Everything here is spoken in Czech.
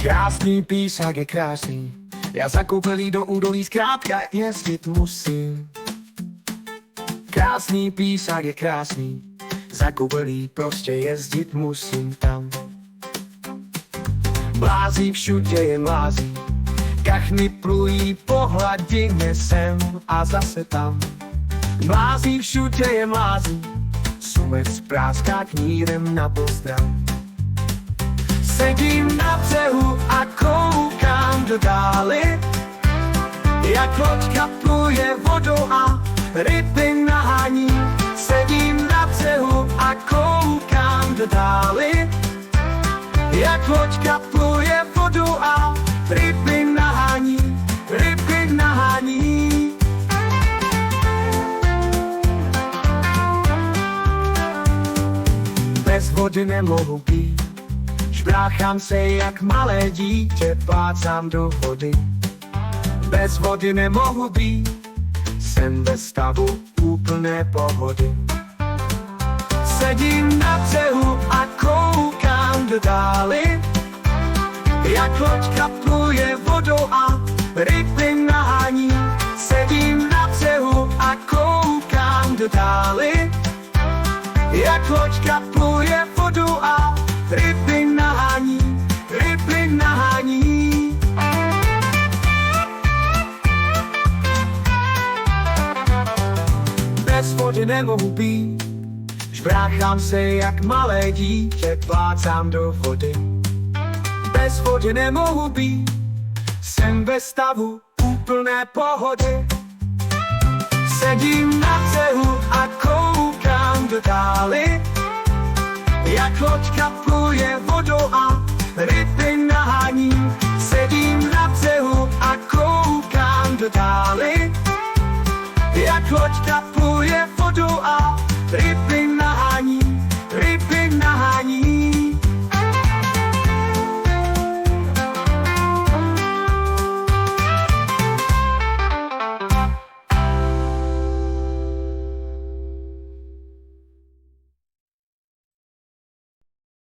Krásný písák je krásný, já zakoupelý do údolí zkrátka jezdit musím. Krásný písák je krásný, zakoupelý prostě jezdit musím tam. Mlází všude je mlází, kachny plují po hladině sem a zase tam. Mlází všude je mlází, sumec práská knírem na pozdrav. Sedím na břehu a koukám do dály, jak loďka pluje vodou a ryby nahání. Sedím na břehu a koukám do dály, jak loďka pluje vodou a ryby nahání, ryby nahání. Bez vody nemohu být, žbráchám se jak malé dítě, plácám do vody. Bez vody nemohu být, jsem ve stavu úplné pohody. Sedím na břehu a koukám do dály, jak loďka pluje vodou a ryby nahání. Sedím na břehu a koukám do dály, jak loďka pluje vodou a ryby nahání, ryby nahání. Bez vody nemohu být, žbráchám se jak malé dítě, plácám do vody. Bez vody nemohu být, jsem ve stavu úplné pohody. Sedím na břehu a koukám do dály, jak loďka pluje vodou a ryby